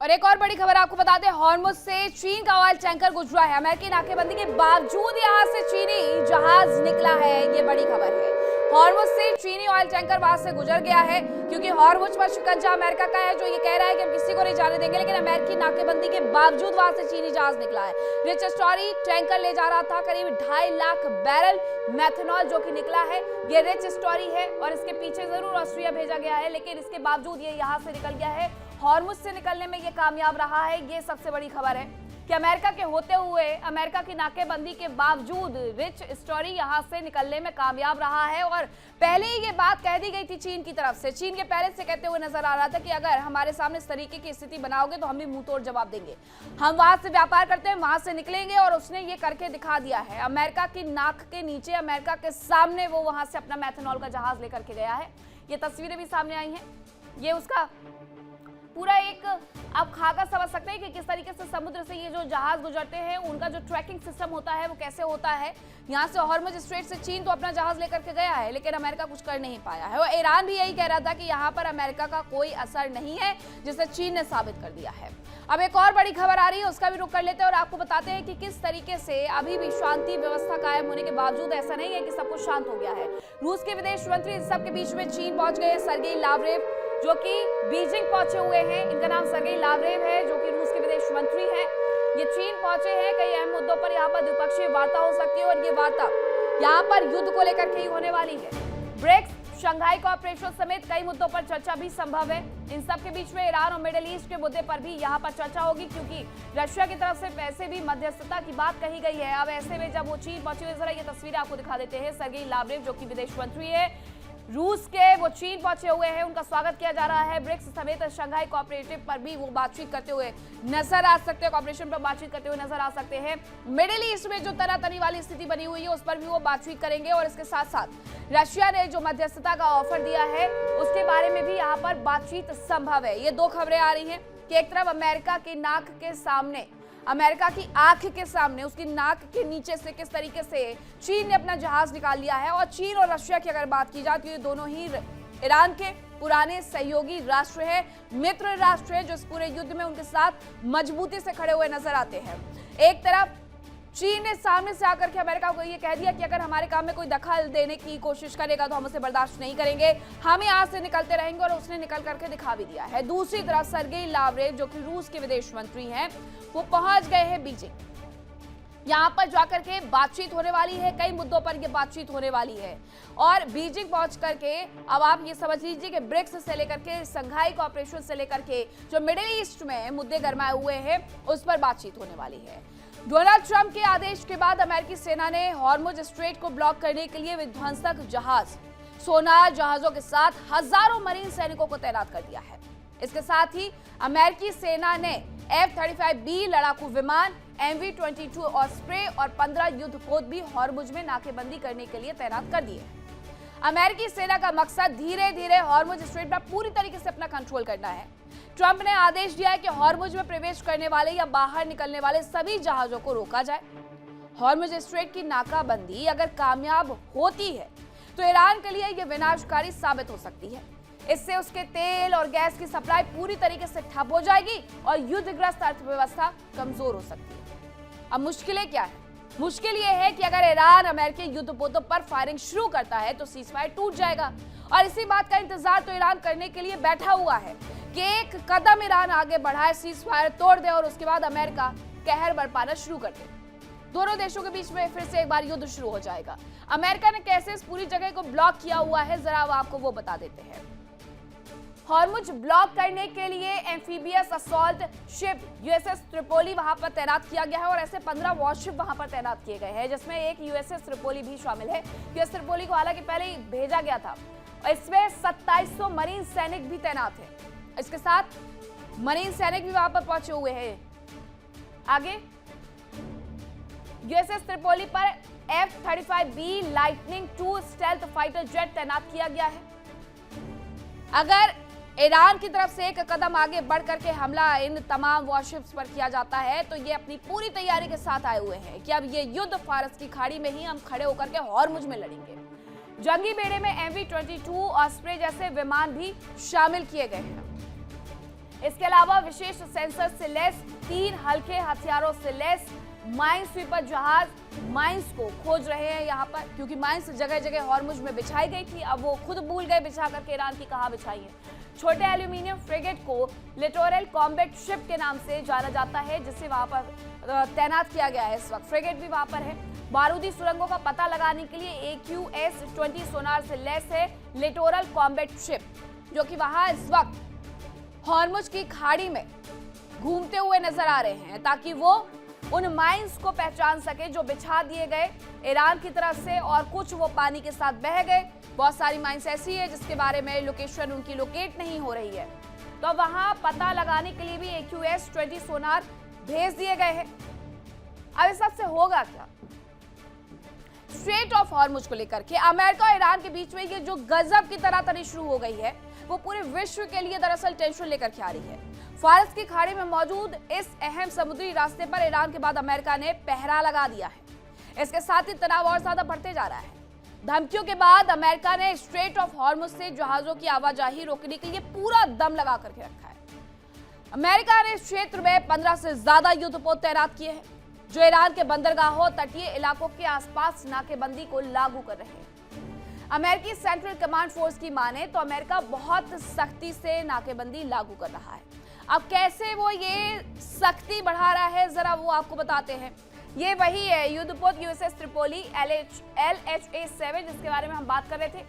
और एक और बड़ी खबर आपको बता दें, हॉर्मुज से चीन का ऑयल टैंकर गुजरा है। अमेरिकी नाकेबंदी के बावजूद यहां से चीनी जहाज निकला है, ये बड़ी खबर है। हॉर्मुज से चीनी ऑयल टैंकर वहां से गुजर गया है, क्योंकि हॉर्मुज पर शिकंजा अमेरिका का है, जो ये कह रहा है कि हम किसी को नहीं जाने देंगे, लेकिन अमेरिकी नाकेबंदी के बावजूद वहां से चीनी जहाज निकला है। रिच स्टोरी टैंकर ले जा रहा था करीब 2.5 लाख बैरल मेथनॉल, जो कि निकला है। ये रिच स्टोरी है और इसके पीछे जरूर ऑस्ट्रिया भेजा गया है, लेकिन इसके बावजूद ये यहाँ से निकल गया है। हॉर्मुज से निकलने में ये कामयाब रहा है। ये सबसे बड़ी खबर है कि अमेरिका के होते हुए, अमेरिका की नाकेबंदी के बावजूद रिच स्टोरी यहां से निकलने में कामयाब रहा है। और पहले ही ये बात कह दी गई थी चीन की तरफ से। चीन के पहले से कहते हुए नजर आ रहा था कि अगर हमारे सामने इस तरीके की स्थिति बनाओगे तो हम भी मुंह तोड़ जवाब देंगे, हम वहां से व्यापार करते हैं, वहां से निकलेंगे। और उसने ये करके दिखा दिया है। अमेरिका की नाक के नीचे, अमेरिका के सामने वो वहां से अपना मैथनॉल का जहाज लेकर के गया है। ये तस्वीरें भी सामने आई हैं। ये उसका पूरा एक आप खाका समझ सकते हैं कि किस तरीके से समुद्र से ये जो जहाज गुजरते हैं, उनका जो ट्रैकिंग सिस्टम होता है वो कैसे होता है। यहाँ से हॉर्मुज स्ट्रेट से चीन तो अपना जहाज लेकर के गया है, लेकिन अमेरिका कुछ कर नहीं पाया है। और ईरान भी यही कह रहा था कि यहाँ पर अमेरिका का कोई असर नहीं है, जिसे चीन ने साबित कर दिया है। अब एक और बड़ी खबर आ रही है, उसका भी रुख कर लेते हैं और आपको बताते हैं कि किस तरीके से अभी भी शांति व्यवस्था कायम होने के बावजूद ऐसा नहीं है कि सब कुछ शांत हो गया है। रूस के विदेश मंत्री सबके बीच में चीन पहुंच गए। सर्गेई लावरेव जो कि बीजिंग पहुंचे हुए हैं, इनका नाम सर्गेई लावरेव है, जो कि रूस के विदेश मंत्री हैं। ये चीन पहुंचे हैं। कई अहम मुद्दों पर यहाँ पर द्विपक्षीय वार्ता हो सकती है और ये वार्ता यहाँ पर युद्ध को लेकर के ही होने वाली है। ब्रिक्स, शंघाई कोऑपरेशन समेत कई मुद्दों पर चर्चा भी संभव है। इन सब के बीच में ईरान और मिडिल ईस्ट के मुद्दे पर भी यहाँ पर चर्चा होगी, क्योंकि रशिया की तरफ से वैसे भी मध्यस्थता की बात कही गई है। अब ऐसे में जब वो चीन पहुंचे हुए, जरा ये तस्वीरें आपको दिखा देते हैं। सर्गेई लावरेव जो कि विदेश मंत्री है रूस के, वो चीन पहुंचे हुए हैं। उनका स्वागत किया जा रहा है। ब्रिक्स समेत शंघाई कोऑपरेटिव पर भी वो बातचीत करते हुए नजर आ सकते हैं, कोऑपरेशन पर बातचीत करते हुए नजर आ सकते हैं। मिडिल ईस्ट में जो तनातनी वाली स्थिति बनी हुई है उस पर भी वो बातचीत करेंगे। और इसके साथ साथ रशिया ने जो मध्यस्थता का ऑफर दिया है उसके बारे में भी यहाँ पर बातचीत संभव है। ये दो खबरें आ रही हैं कि एक तरफ अमेरिका की नाक के सामने, अमेरिका की आंख के सामने, उसकी नाक के नीचे से किस तरीके से चीन ने अपना जहाज निकाल लिया है। और चीन और रशिया की अगर बात की जाए तो ये दोनों ही ईरान के पुराने सहयोगी राष्ट्र है, मित्र राष्ट्र है, जो इस पूरे युद्ध में उनके साथ मजबूती से खड़े हुए नजर आते हैं। एक तरफ चीन ने सामने से आकर के अमेरिका को ये कह दिया कि अगर हमारे काम में कोई दखल देने की कोशिश करेगा तो हम उसे बर्दाश्त नहीं करेंगे, हम यहाँ से निकलते रहेंगे। और उसने निकल करके दिखा भी दिया है। दूसरी तरफ सर्गेई लावरेव जो कि रूस के विदेश मंत्री हैं, वो पहुंच गए हैं बीजिंग। यहाँ पर जाकर के बातचीत होने वाली है, कई मुद्दों पर ये बातचीत होने वाली है। और बीजिंग पहुंच करके अब आप ये समझ लीजिए कि ब्रिक्स से लेकर के, शंघाई कोऑपरेशन से लेकर के जो मिडिल ईस्ट में मुद्दे गरमाए हुए हैं उस पर बातचीत होने वाली है। डोनाल्ड ट्रंप के आदेश के बाद अमेरिकी सेना ने हॉर्मुज स्ट्रेट को ब्लॉक करने के लिए विध्वंसक जहाज, सोनार जहाजों के साथ हजारों मरीन सैनिकों को तैनात कर दिया है। इसके साथ ही अमेरिकी सेना ने F-35B लड़ाकू विमान, MV-22 ऑस्प्रे और 15 युद्धपोत भी हॉर्मुज में नाकेबंदी करने के लिए तैनात कर दिए। अमेरिकी सेना का मकसद धीरे धीरे हॉर्मुज स्ट्रेट पर पूरी तरीके से अपना कंट्रोल करना है। ट्रंप ने आदेश दिया है कि हॉर्मुज में प्रवेश करने वाले या बाहर निकलने वाले सभी जहाजों को रोका जाए। हॉर्मुज स्ट्रेट की नाकाबंदी अगर कामयाब होती है तो ईरान के लिए यह विनाशकारी साबित हो सकती है। इससे उसके तेल और गैस की सप्लाई पूरी तरीके से ठप हो जाएगी और युद्धग्रस्त अर्थव्यवस्था कमजोर हो सकती है। अब मुश्किलें क्या है? मुश्किल यह है कि अगर ईरान अमेरिकी युद्धपोतों पर फायरिंग शुरू करता है तो सीजफायर टूट जाएगा। और इसी बात का इंतजार तो ईरान करने के लिए बैठा हुआ है कि एक कदम ईरान आगे बढ़ाए, सीजफायर तोड़ दे और उसके बाद अमेरिका कहर बरपाना शुरू कर दे। दोनों देशों के बीच में फिर से एक बार युद्ध शुरू हो जाएगा। अमेरिका ने कैसे इस पूरी जगह को ब्लॉक किया हुआ है, जरा अब आपको वो बता देते हैं। हॉर्मुज ब्लॉक करने के लिए amphibious assault ship USS Tripoli वहां पर तैनात किया गया है और ऐसे 15 वॉरशिप वहां पर तैनात किए गए हैं, जिसमें एक यूएसएस त्रिपोली भी शामिल है। यूएस त्रिपोली को हालांकि पहले ही भेजा गया था। इसमें 2700 मरीन सैनिक भी तैनात है। इसके साथ मरीन सैनिक भी वहां पर पहुंचे हुए हैं। आगे यूएसएस त्रिपोली पर F-35B lightning 2 stealth fighter jet तैनात किया गया है। अगर ईरान की तरफ से एक कदम आगे बढ़ करके हमला इन तमाम वॉरशिप्स पर किया जाता है तो ये अपनी पूरी तैयारी के साथ आए हुए हैं कि अब ये युद्ध फारस की खाड़ी में ही हम खड़े होकर के हॉर्मुज में लड़ेंगे। जंगी बेड़े में MV-22 ऑस्प्रे जैसे विमान भी शामिल किए गए हैं। इसके अलावा विशेष सेंसर से लैस 3 हल्के हथियारों से लैस माइन स्वीपर जहाज माइंस को खोज रहे हैं यहाँ पर, क्योंकि माइंस जगह जगह हॉर्मुज में बिछाई गई थी। अब वो खुद भूल गए बिछा करके ईरान की कहाँ बिछाई है। छोटे एल्यूमिनियम फ्रिगेट को लिटोरल कॉम्बैट शिप के नाम से जाना जाता है, जिसे वहां पर तैनात किया गया है। इस वक्त फ्रिगेट भी वहां पर है। बारूदी सुरंगों का पता लगाने के लिए AQS-20 सोनार से लैस है लिटोरल कॉम्बैट शिप, जो कि वहां इस वक्त हॉर्मुज की खाड़ी में घूमते हुए नजर आ रहे हैं, ताकि वो उन माइंस को पहचान सके जो बिछा दिए गए ईरान की तरफ से, और कुछ वो पानी के साथ बह गए। बहुत सारी माइंस ऐसी है जिसके बारे में लोकेशन उनकी लोकेट नहीं हो रही है, तो वहां पता लगाने के लिए भी AQS-20 सोनार भेज दिए गए हैं। अब इस सबसे होगा क्या? स्ट्रेट ऑफ हॉर्मुज को लेकर के अमेरिका और ईरान के बीच में ये जो गजब की तनातनी शुरू हो गई है, वो पूरे विश्व के लिए दरअसल टेंशन लेकर के आ रही है। फारस की खाड़ी में मौजूद इस अहम समुद्री रास्ते पर ईरान के बाद अमेरिका ने पहरा लगा दिया है। इसके साथ ही तनाव और ज्यादा बढ़ते जा रहा है। धमकियों के बाद अमेरिका ने स्ट्रेट ऑफ हॉर्मुज से जहाजों की आवाजाही रोकने के लिए पूरा दम लगा करके रखा है। अमेरिका ने इस क्षेत्र में 15 से ज्यादा युद्धपोत तैनात किए हैं, जो ईरान के बंदरगाहों, तटीय इलाकों के आसपास नाकेबंदी को लागू कर रहे हैं। अमेरिकी सेंट्रल कमांड फोर्स की माने तो अमेरिका बहुत सख्ती से नाकेबंदी लागू कर रहा है। अब कैसे वो ये सख्ती बढ़ा रहा है, जरा वो आपको बताते हैं। ये वही है युद्धपोत USS त्रिपोली LHA-7, जिसके बारे में हम बात कर रहे थे।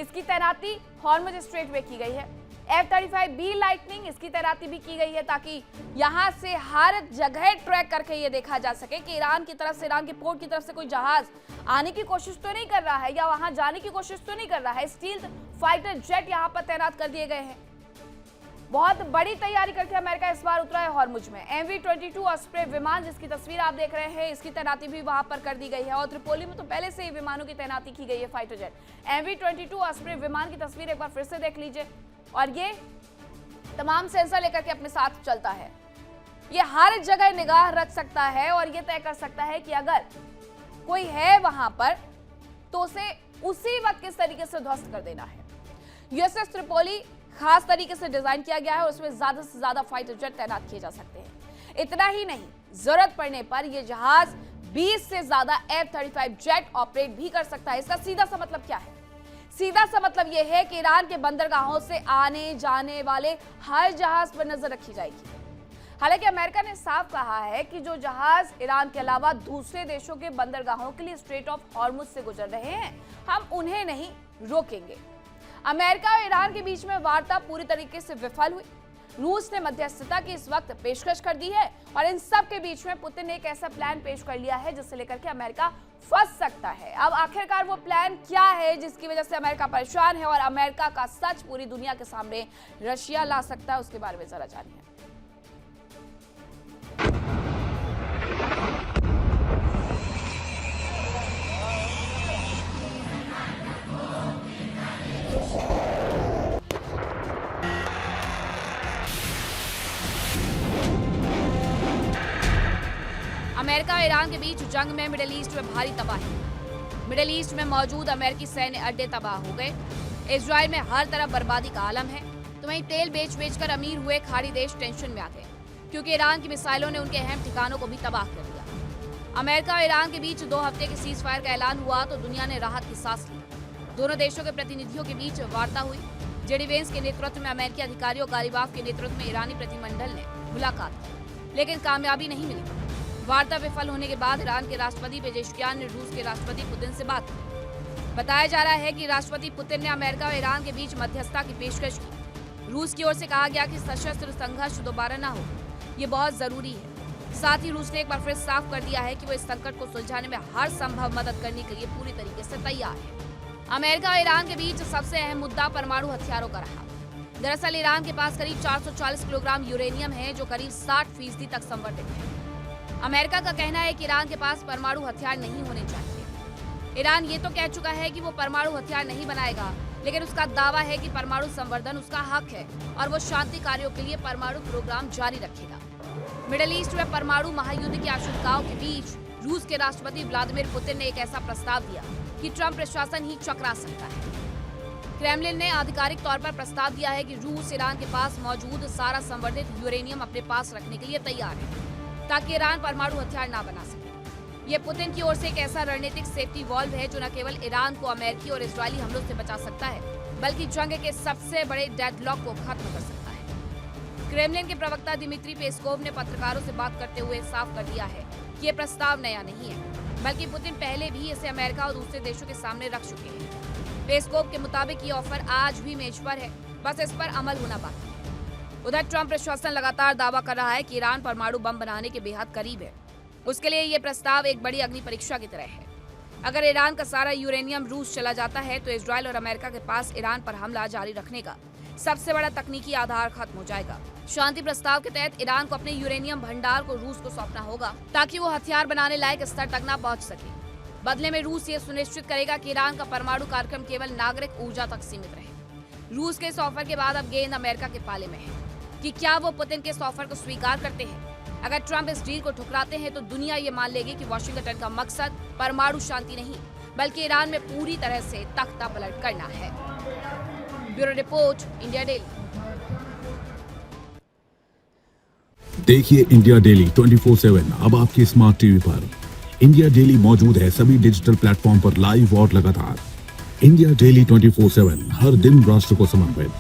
इसकी तैनाती हॉर्मुज स्ट्रेट में की गई है। F-35B लाइटनिंग, इसकी तैनाती भी की गई है, ताकि यहां से हर जगह ट्रैक करके ये देखा जा सके कि ईरान की तरफ से, ईरान के पोर्ट की तरफ से कोई जहाज आने की कोशिश तो नहीं कर रहा है, या वहां जाने की कोशिश तो नहीं कर रहा है। स्टील्थ फाइटर जेट यहां पर तैनात कर दिए गए हैं। बहुत बड़ी तैयारी करके अमेरिका इस बार उतरा है हॉर्मुज में। MV-22 ऑस्प्रे विमान, जिसकी तस्वीर आप देख रहे हैं, इसकी तैनाती भी वहां पर कर दी गई है। और त्रिपोली में तो पहले से ही विमानों की तैनाती की गई है, फाइटर जेट। MV-22 ऑस्प्रे विमान की तस्वीर एक बार फिर से देख लीजिए, और ये तमाम सेंसर लेकर के अपने साथ चलता है। ये हर जगह निगाह रख सकता है और ये तय कर सकता है कि अगर कोई है वहां पर तो उसे उसी वक्त किस तरीके से ध्वस्त कर देना है। USS त्रिपोली खास तरीके से डिजाइन किया गया है और उसमें ज्यादा से ज्यादा फाइटर जेट तैनात किए जा सकते हैं। इतना ही नहीं, जरूरत पड़ने पर यह जहाज 20 से ज्यादा F-35 जेट ऑपरेट भी कर सकता है। इसका सीधा सा मतलब क्या है? सीधा सा मतलब यह है कि ईरान के बंदरगाहों से आने जाने वाले हर जहाज पर नजर रखी जाएगी। हालांकि अमेरिका ने साफ कहा है कि जो जहाज ईरान के अलावा दूसरे देशों के बंदरगाहों के लिए स्ट्रेट ऑफ हॉर्मुज से गुजर रहे हैं, हम उन्हें नहीं रोकेंगे। अमेरिका और ईरान के बीच में वार्ता पूरी तरीके से विफल हुई। रूस ने मध्यस्थता की इस वक्त पेशकश कर दी है, और इन सब के बीच में पुतिन ने एक ऐसा प्लान पेश कर लिया है जिससे लेकर के अमेरिका फंस सकता है। अब आखिरकार वो प्लान क्या है जिसकी वजह से अमेरिका परेशान है और अमेरिका का सच पूरी दुनिया के सामने रशिया ला सकता है, उसके बारे में जरा जानिए। अमेरिका और ईरान के बीच जंग में मिडिल ईस्ट में भारी तबाही। मिडिल ईस्ट में मौजूद अमेरिकी सैन्य अड्डे तबाह हो गए। इजराइल में हर तरफ बर्बादी का आलम है, तो वहीं तेल बेच-बेचकर अमीर हुए खाड़ी देश टेंशन में आ गए, क्योंकि ईरान की मिसाइलों ने उनके अहम ठिकानों को भी तबाह कर दिया। अमेरिका और ईरान के बीच 2 हफ्ते के सीज फायर का ऐलान हुआ तो दुनिया ने राहत की सांस ली। दोनों देशों के प्रतिनिधियों के बीच वार्ता हुई। जेडी वेंस के नेतृत्व में अमेरिकी अधिकारियों, गालिबाफ के नेतृत्व में ईरानी प्रतिनिधिमंडल ने मुलाकात की, लेकिन कामयाबी नहीं मिली। वार्ता विफल होने के बाद ईरान के राष्ट्रपति पेजेश्कियान ने रूस के राष्ट्रपति पुतिन से बात की। बताया जा रहा है कि राष्ट्रपति पुतिन ने अमेरिका और ईरान के बीच मध्यस्थता की पेशकश की। रूस की ओर से कहा गया कि सशस्त्र संघर्ष दोबारा न हो, ये बहुत जरूरी है। साथ ही रूस ने एक बार फिर साफ कर दिया है कि वो इस संकट को सुलझाने में हर संभव मदद करने के लिए पूरी तरीके से तैयार है। अमेरिका और ईरान के बीच सबसे अहम मुद्दा परमाणु हथियारों का रहा। दरअसल ईरान के पास करीब 440 किलोग्राम यूरेनियम है, जो करीब 60% तक संवर्धित है। अमेरिका का कहना है कि ईरान के पास परमाणु हथियार नहीं होने चाहिए। ईरान ये तो कह चुका है कि वो परमाणु हथियार नहीं बनाएगा, लेकिन उसका दावा है कि परमाणु संवर्धन उसका हक है और वो शांति कार्यों के लिए परमाणु प्रोग्राम जारी रखेगा। मिडिल ईस्ट में परमाणु महायुद्ध की आशंकाओं के बीच रूस के राष्ट्रपति व्लादिमीर पुतिन ने एक ऐसा प्रस्ताव दिया कि ट्रंप प्रशासन ही चकरा सकता है। क्रेमलिन ने आधिकारिक तौर पर प्रस्ताव दिया है कि रूस ईरान के पास मौजूद सारा संवर्धित यूरेनियम अपने पास रखने के लिए तैयार है, ताकि ईरान परमाणु हथियार न बना सके। ये पुतिन की ओर से एक ऐसा रणनीतिक सेफ्टी वॉल्व है जो न केवल ईरान को अमेरिकी और इजरायली हमलों से बचा सकता है, बल्कि जंग के सबसे बड़े डेडलॉक को खत्म कर सकता है। क्रेमलिन के प्रवक्ता दिमित्री पेस्कोव ने पत्रकारों से बात करते हुए साफ कर दिया है कि ये प्रस्ताव नया नहीं है, बल्कि पुतिन पहले भी इसे अमेरिका और दूसरे देशों के सामने रख चुके हैं। पेस्कोव के मुताबिक ये ऑफर आज भी मेज पर है, बस इस पर अमल होना बाकी है। उधर ट्रंप प्रशासन लगातार दावा कर रहा है कि ईरान परमाणु बम बनाने के बेहद करीब है। उसके लिए ये प्रस्ताव एक बड़ी अग्नि परीक्षा की तरह है। अगर ईरान का सारा यूरेनियम रूस चला जाता है तो इजराइल और अमेरिका के पास ईरान पर हमला जारी रखने का सबसे बड़ा तकनीकी आधार खत्म हो जाएगा। शांति प्रस्ताव के तहत ईरान को अपने यूरेनियम भंडार को रूस को सौंपना होगा, ताकि वो हथियार बनाने लायक स्तर तक न पहुंच सके। बदले में रूस ये सुनिश्चित करेगा कि ईरान का परमाणु कार्यक्रम केवल नागरिक ऊर्जा तक सीमित रहे। रूस के इस ऑफर के बाद अब गेंद अमेरिका के पाले में है कि क्या वो पुतिन के इस ऑफर को स्वीकार करते हैं। अगर ट्रंप इस डील को ठुकराते हैं तो दुनिया ये मान लेगी कि वॉशिंगटन का मकसद परमाणु शांति नहीं, बल्कि ईरान में पूरी तरह से तख्ता पलट करना है। Bureau report, India daily. देखिए इंडिया डेली 24/7 अब आपके स्मार्ट टीवी पर। इंडिया डेली मौजूद है सभी डिजिटल प्लेटफॉर्म पर लाइव और लगातार। इंडिया डेली 24/7 हर दिन राष्ट्र को समर्पित।